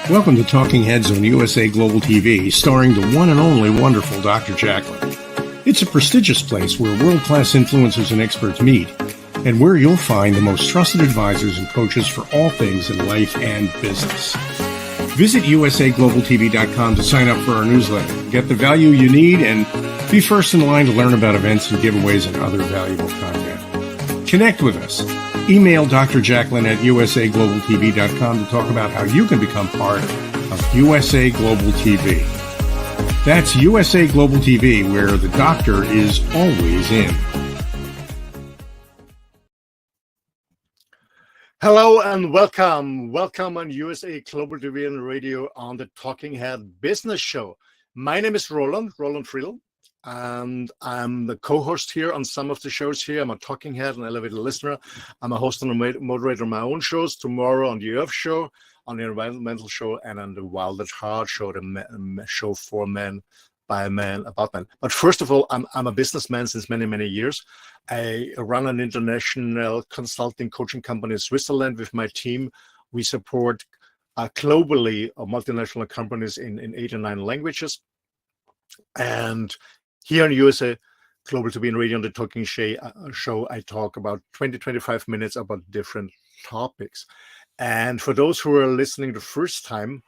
Welcome to Talking Heads on USA Global TV, starring the one and only wonderful Dr. Jacqueline. It's a prestigious place where world-class influencers and experts meet, and where you'll find the most trusted advisors and coaches for all things in life and business. Visit usaglobaltv.com to sign up for our newsletter, get the value you need, and be first in line to learn about events and giveaways and other valuable content. Connect with us. Email Dr. Jacqueline at usaglobaltv.com to talk about how you can become part of USA Global TV. That's USA Global TV, where the doctor is always in. Hello and welcome. Welcome on USA Global TV and Radio on the Talking Head Business Show. My name is Roland Friedl, and I'm the co-host here on some of the shows here. I'm a talking head, an elevated listener. I'm a host and a moderator on my own shows, tomorrow on the Earth Show, on the Environmental Show, and on the Wild at Heart Show, the show for men, by men, about men. But first of all, I'm a businessman since many, many years. I run an international consulting coaching company in Switzerland with my team. We support globally multinational companies in 8 or 9 languages. And here in USA Global TV and Radio on the Talking Show, I talk about 20-25 minutes about different topics. And for those who are listening the first time,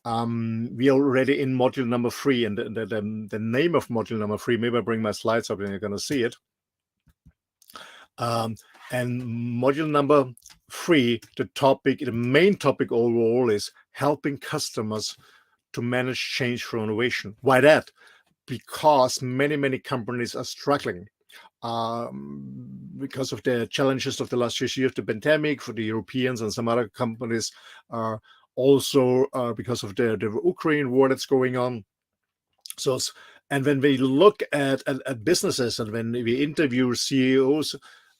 we are already in module number 3, and the name of module number 3, maybe I bring my slides up and you're going to see it. And module number 3, the main topic overall is helping customers to manage change through innovation. Why that? Because many companies are struggling because of the challenges of the last 6 years, the pandemic for the Europeans, and some other companies are also because of the Ukraine war that's going on. So, and when we look at businesses and when we interview CEOs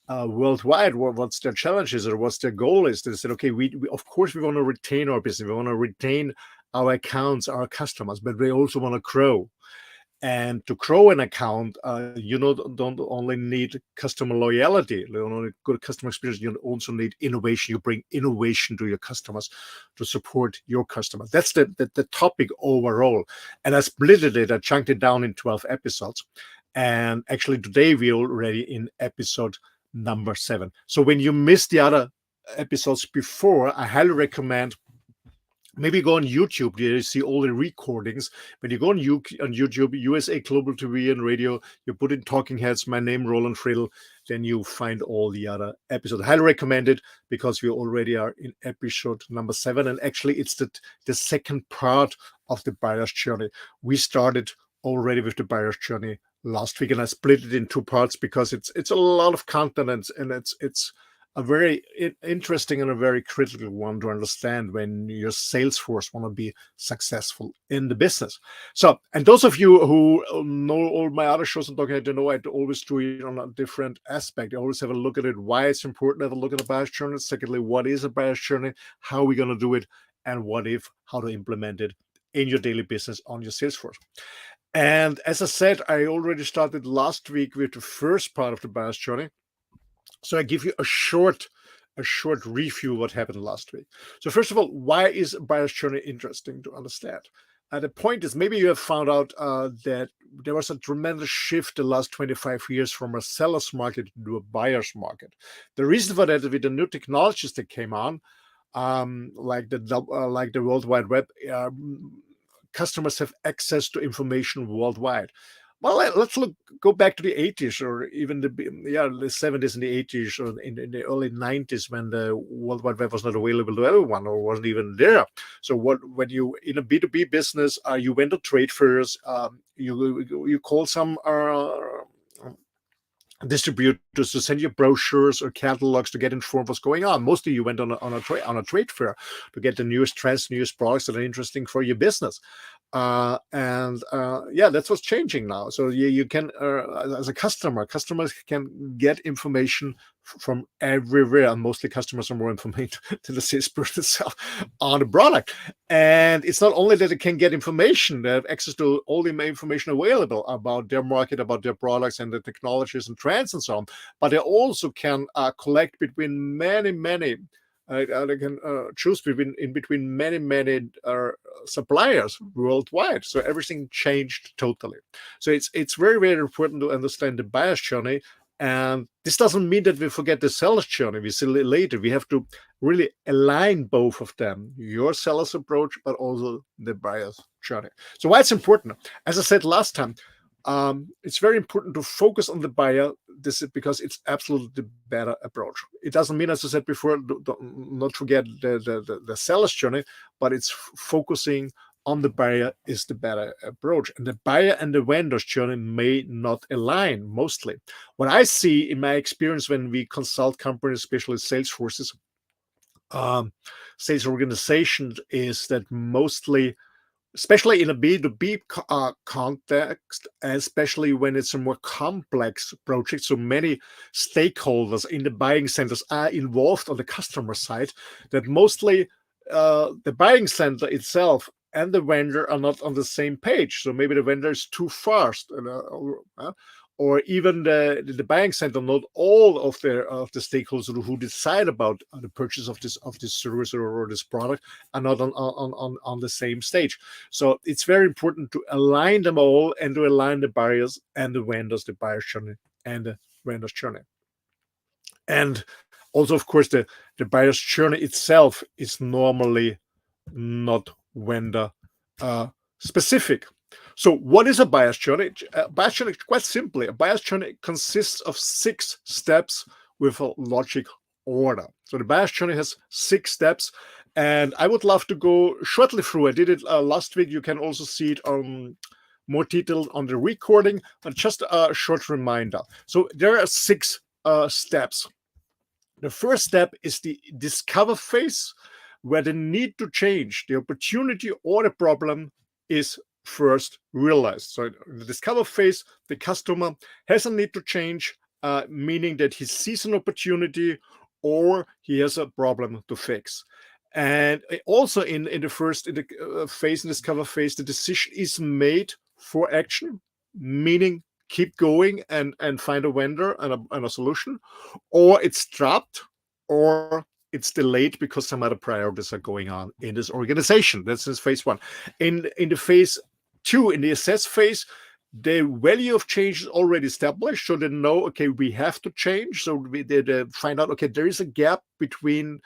worldwide, what's their challenges or what's their goal is, they said, okay, we of course we want to retain our business, we want to retain our accounts, our customers, but we also want to grow. And to grow an account, you don't only need customer loyalty, you don't only good customer experience, you also need innovation. You bring innovation to your customers to support your customers. That's the topic overall. And I split it, I chunked it down in 12 episodes. And actually today we're already in episode number 7. So when you missed the other episodes before, I highly recommend maybe go on YouTube. You see all the recordings. When you go on YouTube, USA Global TV and Radio, you put in Talking Heads, my name, Roland Friedl, then you find all the other episodes. I highly recommend it because we already are in episode number 7. And actually, it's the second part of the buyer's journey. We started already with the buyer's journey last week, and I split it in 2 parts because it's a lot of content, and it's a very interesting and a very critical one to understand when your sales force want to be successful in the business. So, and those of you who know all my other shows and talking, I know I always do it on a different aspect. I always have a look at it, why it's important to have a look at a buyer's journey. Secondly, what is a buyer's journey? How are we going to do it? And how to implement it in your daily business on your sales force. And as I said, I already started last week with the first part of the buyer's journey. So I give you a short review of what happened last week. So first of all, why is buyer's journey interesting to understand? The point is, maybe you have found out that there was a tremendous shift the last 25 years from a seller's market to a buyer's market. The reason for that is with the new technologies that came on, like the World Wide Web, customers have access to information worldwide. Well, let's go back to the 80s, or even the 70s and the 80s, or in the early 90s, when the World Wide Web was not available to everyone or wasn't even there. So when you, in a B2B business, you went to trade fairs, you call some distributors to send you brochures or catalogs to get informed what's going on. Mostly you went on a trade fair to get the newest trends, newest products that are interesting for your business. That's what's changing now. So you can, as a customers can get information from everywhere, and mostly customers are more information than the salesperson itself on the product. And it's not only that they can get information, they have access to all the information available about their market, about their products and the technologies and trends and so on, but they also can collect between many they can choose between many suppliers worldwide. So everything changed totally. So it's very important to understand the buyer's journey. And this doesn't mean that we forget the seller's journey. We see it later. We have to really align both of them, your seller's approach, but also the buyer's journey. So why it's important? As I said last time, it's very important to focus on the buyer. This is because it's absolutely the better approach. It doesn't mean, as I said before, not forget the seller's journey, but it's focusing on the buyer is the better approach. And the buyer and the vendor's journey may not align mostly. What I see in my experience when we consult companies, especially sales forces, sales organizations, is that mostly, especially in a B2B context, especially when it's a more complex project, so many stakeholders in the buying centers are involved on the customer side, that mostly the buying center itself and the vendor are not on the same page. So maybe the vendor is too fast, or even the buying center, not all of the stakeholders who decide about the purchase of this service or this product are not on the same stage. So it's very important to align them all and to align the buyers and the vendors, the buyer's journey and the vendor's journey. And also, of course, the buyer's journey itself is normally not vendor specific. So what is a buyer's journey? A buyer's journey, quite simply, a buyer's journey consists of 6 steps with a logic order. So the buyer's journey has 6 steps, and I would love to go shortly through. I did it last week. You can also see it on more detailed on the recording, but just a short reminder. So there are 6 steps. The first step is the discover phase, where the need to change, the opportunity or the problem is first realized. So in the discover phase, the customer has a need to change, meaning that he sees an opportunity or he has a problem to fix. And also in the first phase, in the discover phase, the decision is made for action, meaning keep going and find a vendor and a solution, or it's dropped, or it's delayed because some other priorities are going on in this organization. That's in phase 1. In the phase 2, in the assess phase, the value of change is already established, so they know, okay, we have to change. So they find out, okay, there is a gap between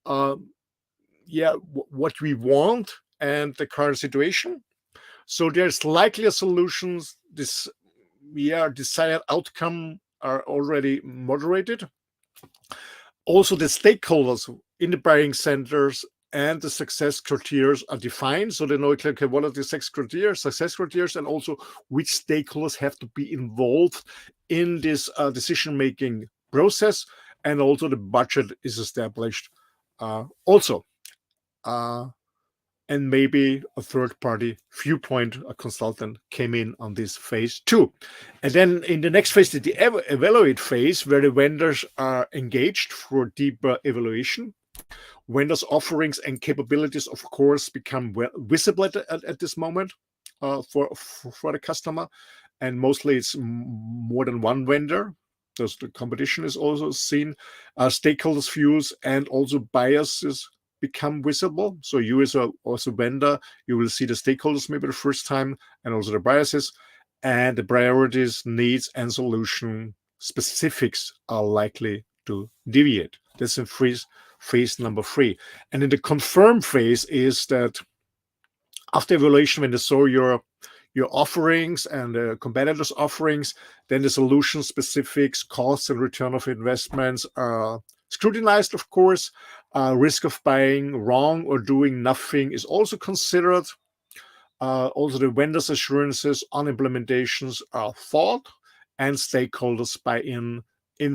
what we want and the current situation. So there's likely a solutions. This desired outcome are already moderated. Also, the stakeholders in the buying centers and the success criteria are defined. So they know, okay, what are the success criteria, and also which stakeholders have to be involved in this decision-making process. And also the budget is established also. And maybe a third-party viewpoint, a consultant, came in on this phase 2. And then in the next phase, the evaluate phase, where the vendors are engaged for deeper evaluation. Vendors' offerings and capabilities, of course, become visible at this moment for the customer. And mostly it's more than one vendor. Thus the competition is also seen. Stakeholders' views and also biases become visible. So you as a vendor, you will see the stakeholders maybe the first time, and also the biases, and the priorities, needs, and solution specifics are likely to deviate. That's in phase number 3. And in the confirm phase is that after evaluation, when they saw your offerings and the competitors' offerings, then the solution specifics, costs, and return of investments are scrutinized, of course. Risk of buying wrong or doing nothing is also considered. Also, the vendors' assurances on implementations are thought, and stakeholders buy in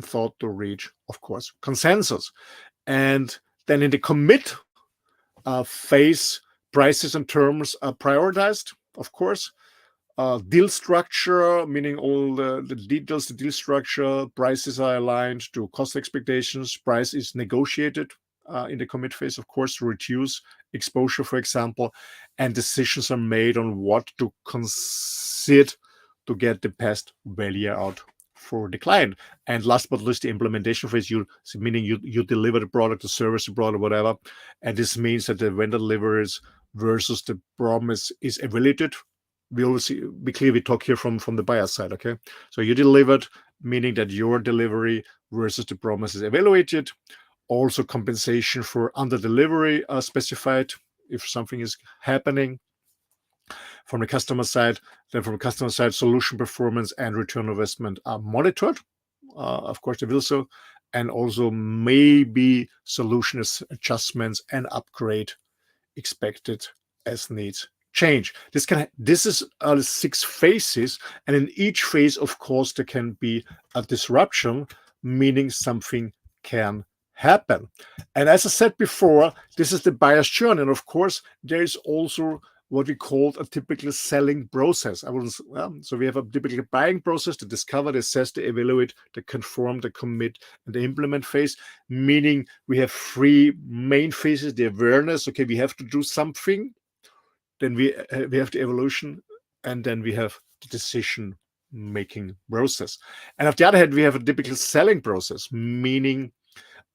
thought to reach, of course, consensus. And then in the commit phase, prices and terms are prioritized, of course. Deal structure, meaning all the details, the deal structure, prices are aligned to cost expectations. Price is negotiated in the commit phase, of course, to reduce exposure, for example, and decisions are made on what to consider to get the best value out for the client. And last but not least, the implementation phase, meaning you deliver the product, the service, the product, whatever. And this means that the vendor delivers versus the promise is evaluated. We always be clear, we talk here from the buyer side, okay? So you delivered, meaning that your delivery versus the promise is evaluated. Also compensation for under delivery are specified if something is happening from the customer side. Then from the customer side, solution performance and return on investment are monitored. Of course, they will so. And also maybe solution adjustments and upgrade expected as needs change. This is 6 phases, and in each phase, of course, there can be a disruption, meaning something can happen. And as I said before, this is the buyer's journey, and of course, there is also what we call a typical selling process. So we have a typical buying process: to discover, assess, to evaluate, to confirm, to commit, and the implement phase. Meaning we have 3 main phases: the awareness. Okay, we have to do something. Then we have the evolution, and then we have the decision making process. And on the other hand, we have a typical selling process, meaning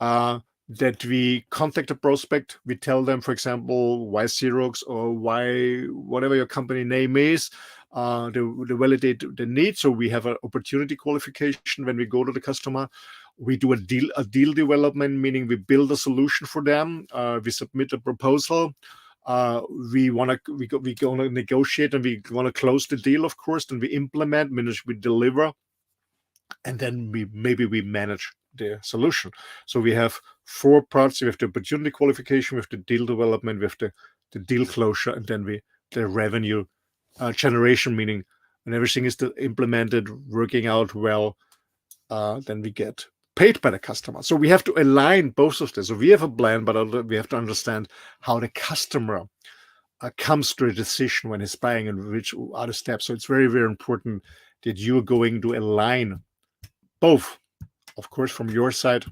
that we contact a prospect, we tell them, for example, why Xerox or why whatever your company name is, they validate the need. So we have an opportunity qualification when we go to the customer. We do a deal development, meaning we build a solution for them. We submit a proposal. We go to negotiate, and we want to close the deal, of course. Then we implement, we deliver, and then we manage the solution. So we have 4 parts. We have the opportunity qualification, we have the deal development, we have the deal closure, and then the revenue generation, meaning when everything is implemented, working out well, then we get paid by the customer. So we have to align both of this. So we have a plan, but we have to understand how the customer comes to a decision when he's buying and which are the steps. So it's very, very important that you're going to align both, of course, from your side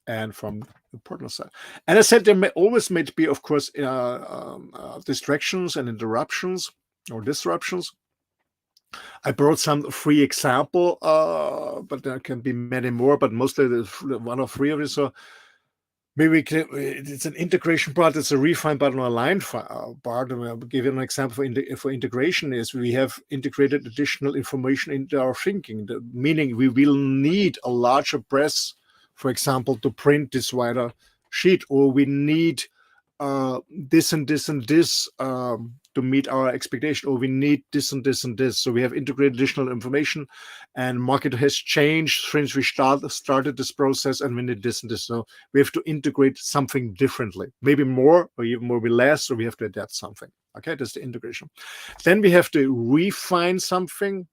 and from the partner side. And I said there may be, of course, distractions and interruptions or disruptions. I brought some 3 example, but there can be many more, but mostly there's 1 or 3 of it. So maybe it's an integration part, it's a refine part, and a line part. And I'll give you an example for integration is we have integrated additional information into our thinking, meaning we will need a larger press, for example, to print this wider sheet, or we need this and this and this to meet our expectation, or we need this and this and this. So we have integrated additional information, and market has changed since we started this process, and we need this and this. So we have to integrate something differently, maybe more or even maybe less. So we have to adapt something. Okay, that's the integration. Then we have to refine something.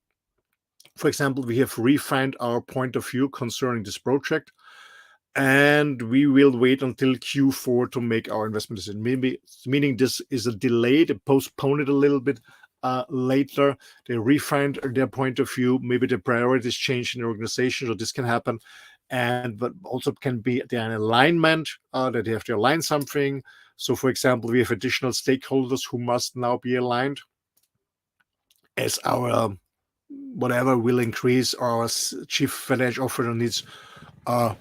For example, we have refined our point of view concerning this project, and we will wait until Q4 to make our investment decision. Meaning this is a delay, they postpone it a little bit later. They refined their point of view. Maybe the priorities change in the organization, so this can happen. But also can be an alignment that they have to align something. So, for example, we have additional stakeholders who must now be aligned as our whatever will increase our chief financial officer needs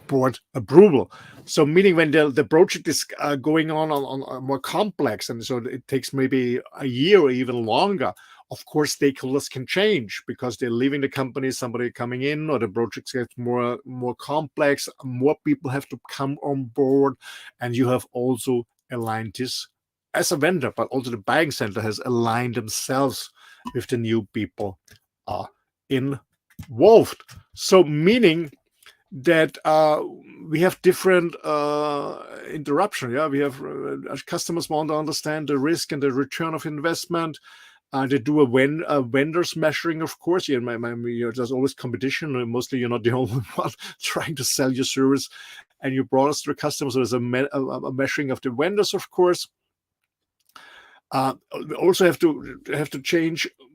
board approval. So meaning when the project is going on more complex, and so it takes maybe a year or even longer, of course stakeholders can change because they're leaving the company, somebody coming in, or the project gets more complex, more people have to come on board, and you have also aligned this as a vendor, but also the buying center has aligned themselves with the new people involved. So meaning that we have different interruption. Yeah, we have customers want to understand the risk and the return of investment. They do a vendors measuring, of course. Yeah, there's always competition. Mostly, you're not the only one trying to sell your service, and you brought us to the customers. So there's a measuring of the vendors, of course. We also have to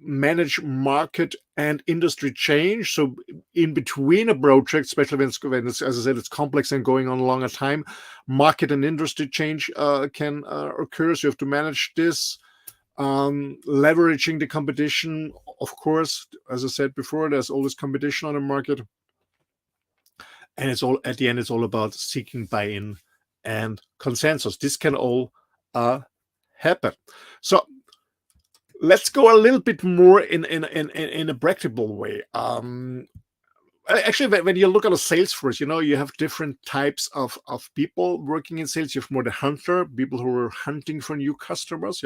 manage market and industry change. So in between a project, especially when it's, as I said, it's complex and going on a longer time, market and industry change can occur. So you have to manage this, leveraging the competition of course, as I said before, there's always competition on the market, and it's all, at the end, it's all about seeking buy-in and consensus. This can all happen. So let's go a little bit more in a practical way. Actually, when you look at a sales force, you have different types of people working in sales. You have more the hunter, people who are hunting for new customers,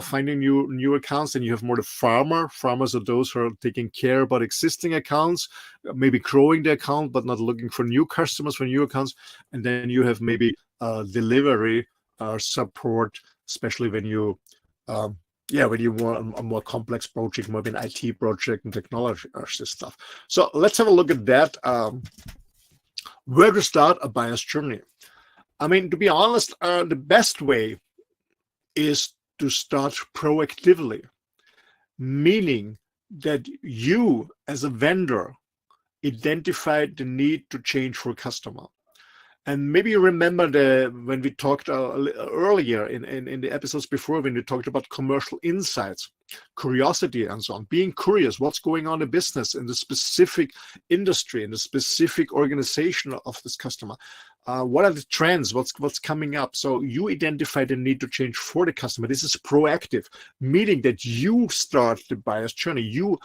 finding new accounts. And you have more the farmer. Farmers are those who are taking care about existing accounts, maybe growing the account, but not looking for new customers for new accounts. And then you have maybe delivery support, especially when you when you want a more complex project, maybe an IT project and technology stuff. So let's have a look at that. Where to start a buyer's journey? I mean, to be honest, the best way is to start proactively, meaning that you, as a vendor, identify the need to change for a customer. And maybe you remember when we talked earlier in the episodes before, when we talked about commercial insights, curiosity, and so on. Being curious, what's going on in business, in the specific industry, in the specific organization of this customer. What are the trends? What's coming up? So you identify the need to change for the customer. This is proactive, meaning that you start the buyer's journey. You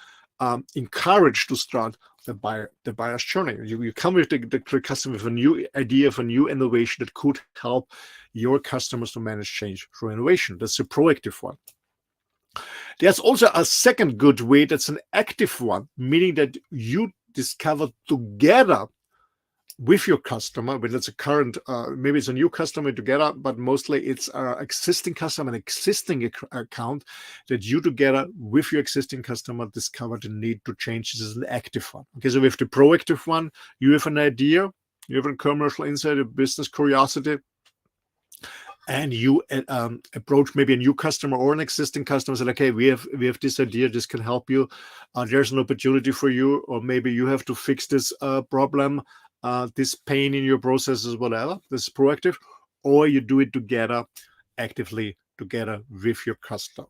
encourage to start the buyer's journey. You come with the customer with a new idea, of a new innovation that could help your customers to manage change through innovation. That's a proactive one. There's also a second good way, that's an active one, meaning that you discover together with your customer, whether it's a current, maybe it's a new customer together, but mostly it's an existing customer, an existing account, that you together with your existing customer discover the need to change. This is an active one. Okay, so with the proactive one, you have an idea, you have a commercial insight, a business curiosity, and you approach maybe a new customer or an existing customer, say, okay, we have this idea, this can help you. There's an opportunity for you, or maybe you have to fix this problem, this pain in your processes, whatever. This is proactive, or you do it together, actively together with your customer.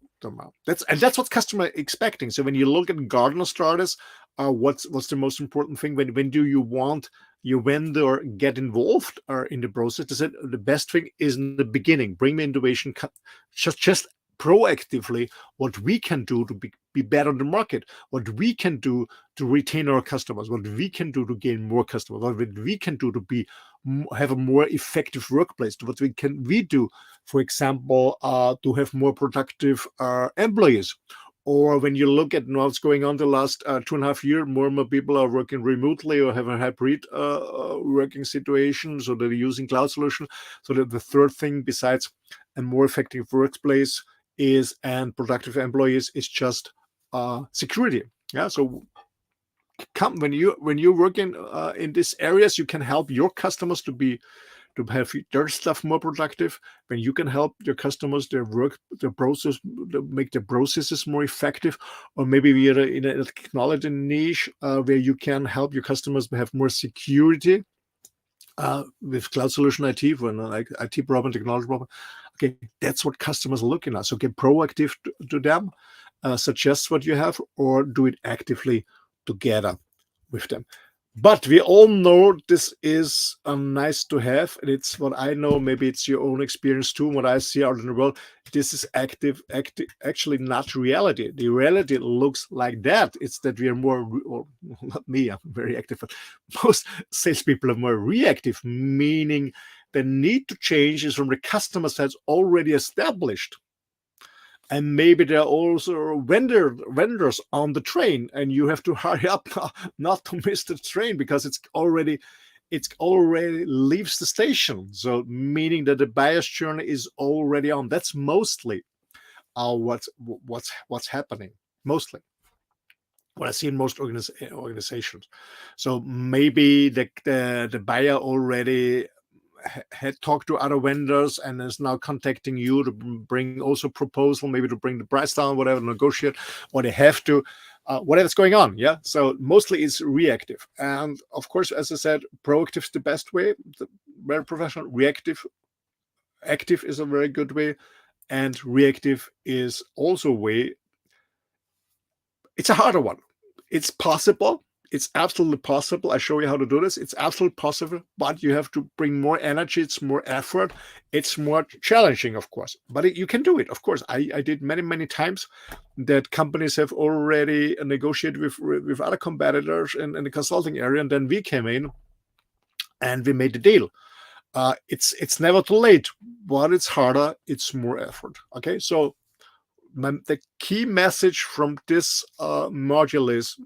That's what customer expecting. So when you look at Gartner starters, what's the most important thing? When do you want your vendor get involved in the process? They said the best thing is in the beginning. Bring me innovation, just proactively what we can do to be better in the market, what we can do to retain our customers, what we can do to gain more customers, what we can do to have a more effective workplace, what we do, for example, to have more productive employees. Or when you look at what's going on the last 2.5 years, more and more people are working remotely or have a hybrid working situation, so they're using cloud solutions. So that the third thing, besides a more effective workplace and productive employees, is just security. Yeah, so when you work in these areas, you can help your customers to have their stuff more productive. When you can help your customers, their work, their process, make their processes more effective. Or maybe we are in a technology niche where you can help your customers have more security with cloud solution IT for an IT problem, technology problem. Okay, that's what customers are looking at. So get proactive to them, suggest what you have, or do it actively together with them. But we all know this is nice to have, and it's what I know. Maybe it's your own experience too. What I see out in the world, this is actually not reality. The reality looks like that. It's that we are more, or not me, I'm very active, but most salespeople are more reactive, meaning the need to change is from the customer side already established. And maybe there are also vendors on the train, and you have to hurry up not to miss the train because it's already leaves the station. So meaning that the buyer's journey is already on. That's mostly what's happening. Mostly what I see in most organizations. So maybe the buyer already had talked to other vendors and is now contacting you to bring also proposal, maybe to bring the price down, whatever, negotiate, or they have to, whatever's going on. Yeah. So mostly it's reactive. And of course, as I said, proactive is the best way, very professional. Active is a very good way. And reactive is also a way It's a harder one. It's possible. It's absolutely possible. I show you how to do this. It's absolutely possible, but you have to bring more energy. It's more effort. It's more challenging, of course, but you can do it. Of course, I did many times that companies have already negotiated with other competitors in the consulting area, and then we came in and we made the deal. It's never too late, but it's harder. It's more effort. Okay, so the key message from this module is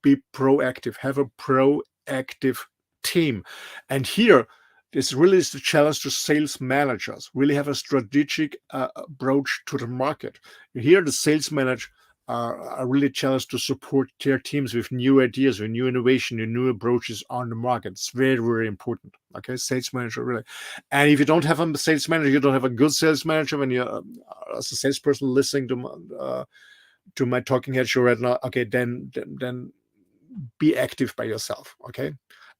be proactive, have a proactive team. And here, this really is the challenge to sales managers, really have a strategic approach to the market. Here, the sales managers are really challenged to support their teams with new ideas, with new innovation, and new approaches on the market. It's very important. Okay, sales manager really. And if you don't have a sales manager, you don't have a good sales manager. When you're as a salesperson listening to my talking head show right now, okay, then be active by yourself, okay,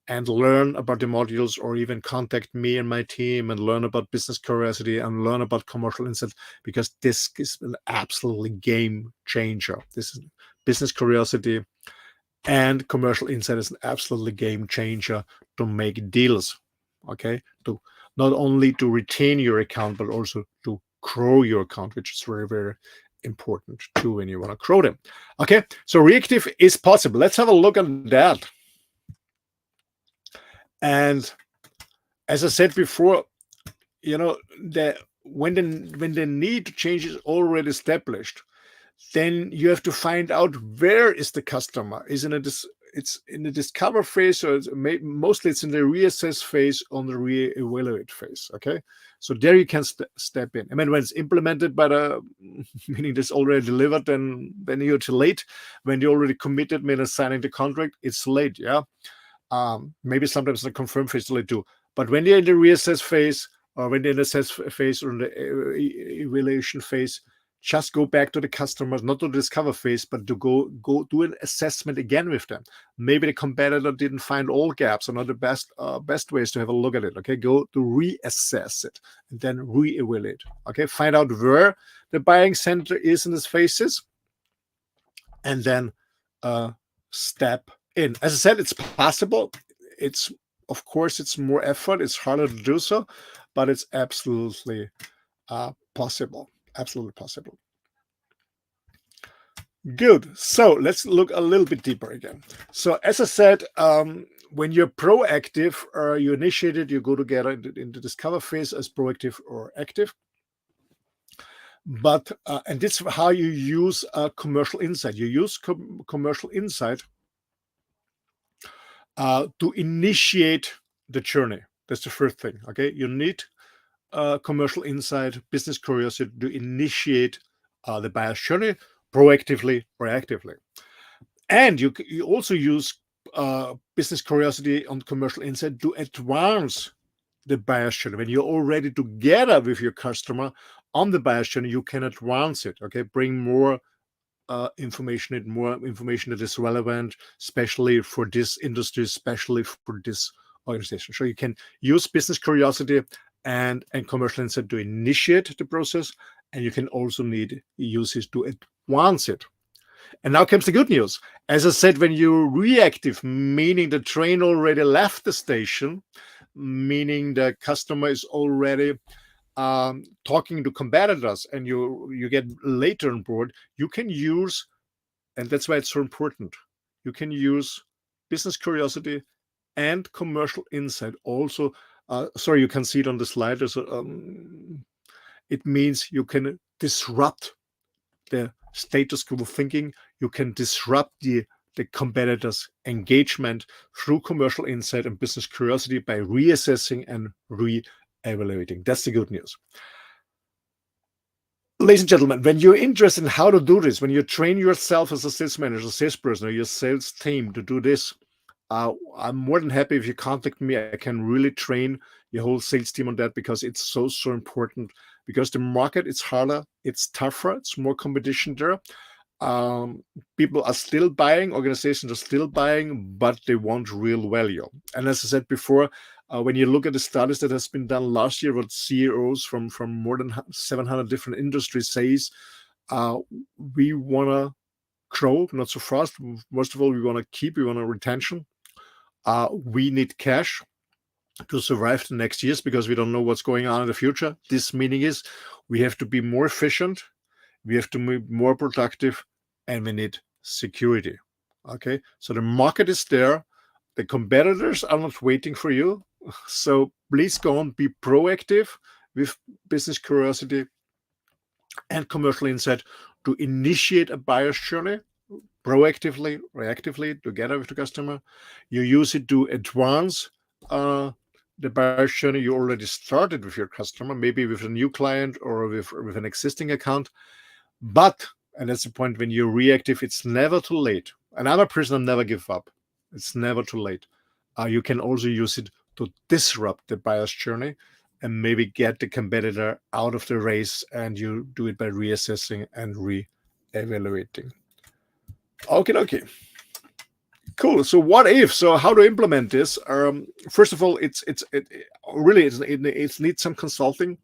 and learn about the modules, or even contact me and my team and learn about business curiosity and learn about commercial insight, because this is an absolutely game changer. This is business curiosity and commercial insight is an absolutely game changer to make deals, okay, to not only to retain your account but also to grow your account, which is very important too when you want to grow them. Okay, so reactive is possible. Let's have a look at that. And as I said before, you know, that when the need to change is already established, then you have to find out where is the customer. It's in the discover phase, or mostly it's in the reassess phase, on the reevaluate phase. Okay, so there you can step in. I mean, when it's implemented by the meaning it's already delivered, then you're too late. When you already committed, meaning signing the contract, it's late. Yeah, maybe sometimes the confirm phase late too. But when you're in the reassess phase, or when you're in the assess phase, or in the evaluation phase, just go back to the customers, not to the discover phase, but to go do an assessment again with them. Maybe the competitor didn't find all gaps, or not the best ways to have a look at it. Okay, go to reassess it and then reevaluate. Okay, find out where the buying center is in these phases, and then step in. As I said, it's possible. It's, of course, it's more effort. It's harder to do so, but it's absolutely possible. Absolutely possible. Good. So let's look a little bit deeper again. So as I said, when you're proactive, you initiate it, you go together in the discover phase as proactive or active. But and this is how you use commercial insight. You use commercial insight to initiate the journey. That's the first thing. Okay, you need commercial insight, business curiosity to initiate the buyer's journey proactively or actively. And you also use business curiosity on commercial insight to advance the buyer's journey. When you're already together with your customer on the buyer's journey, you can advance it. Okay, bring more information that is relevant, especially for this industry, especially for this organization. So you can use business curiosity and commercial insight to initiate the process, and you can also use it to advance it. And now comes the good news. As I said, when you're reactive, meaning the train already left the station, meaning the customer is already talking to competitors, and you get later on board, you can use, and that's why it's so important, you can use business curiosity and commercial insight also. Sorry, you can see it on the slide. It means you can disrupt the status quo thinking. You can disrupt the competitors' engagement through commercial insight and business curiosity by reassessing and re-evaluating. That's the good news. Ladies and gentlemen, when you're interested in how to do this, when you train yourself as a sales manager, salesperson, or your sales team to do this, I'm more than happy if you contact me. I can really train your whole sales team on that, because it's so important. Because the market is harder, it's tougher, it's more competition there. People are still buying, organizations are still buying, but they want real value. And as I said before, when you look at the studies that has been done last year, what CEOs from more than 700 different industries says, we want to grow, not so fast. Most of all, we want to retention. We need cash to survive the next years because we don't know what's going on in the future. This meaning is we have to be more efficient, we have to be more productive, and we need security. Okay, so the market is there. The competitors are not waiting for you. So please go on, be proactive with business curiosity and commercial insight to initiate a buyer's journey proactively, reactively, together with the customer. You use it to advance the buyer's journey you already started with your customer, maybe with a new client or with an existing account. But, and that's the point, when you're reactive, it's never too late. And I'm a person that never give up. It's never too late. You can also use it to disrupt the buyer's journey and maybe get the competitor out of the race, and you do it by reassessing and re-evaluating. Okay. Cool. So what if? So how to implement this? First of all, it needs some consulting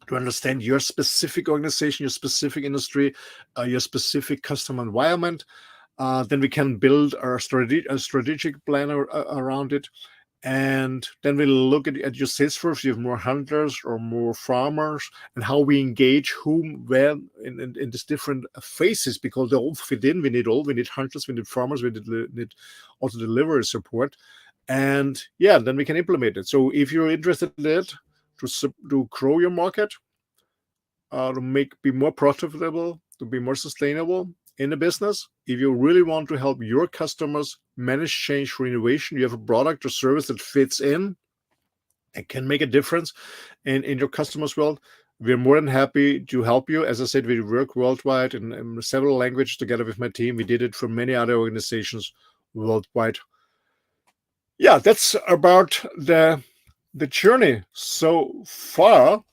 to understand your specific organization, your specific industry, your specific customer environment. Then we can build a strategic plan around it. And then we'll look at your sales force. You have more hunters or more farmers, and how we engage whom, where in these different phases, because they all fit in. We need hunters, we need farmers, we need also delivery support. And yeah, then we can implement it. So if you're interested in it, to grow your market, to be more profitable, to be more sustainable in the business, if you really want to help your customers manage change through innovation, you have a product or service that fits in and can make a difference in your customers' world, we're more than happy to help you. As I said, we work worldwide in several languages together with my team. We did it for many other organizations worldwide. Yeah, that's about the journey so far.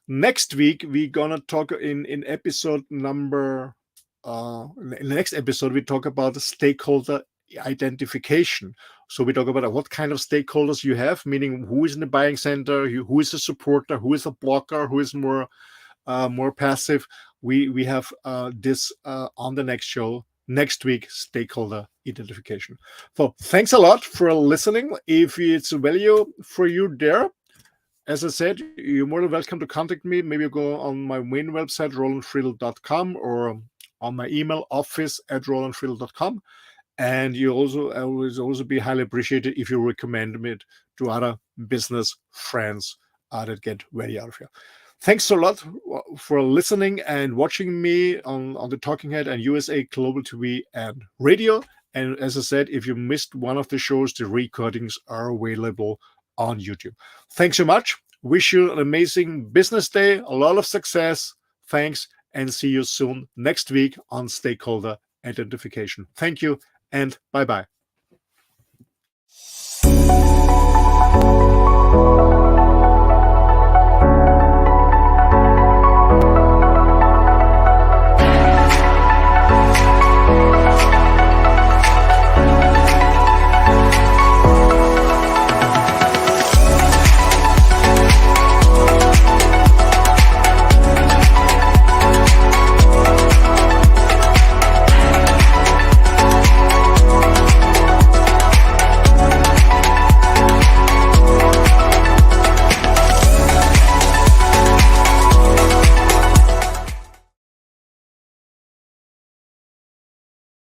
Next week, we're gonna talk in episode number in the next episode, we talk about the stakeholder identification. So we talk about what kind of stakeholders you have, meaning who is in the buying center, who is a supporter, who is a blocker, who is more passive. We have this on the next show next week, stakeholder identification. So thanks a lot for listening. If it's value for you there, as I said, you're more than welcome to contact me. Maybe go on my main website, rolandfriedl.com, or on my email, office@rolandfriedl.com. And you also be highly appreciated if you recommend me to other business friends that get value out of here. Thanks a lot for listening and watching me on the Talking Head and USA Global TV and Radio. And as I said, if you missed one of the shows, the recordings are available on YouTube. Thanks so much. Wish you an amazing business day, a lot of success. Thanks, and see you soon next week on stakeholder identification. Thank you, and bye-bye.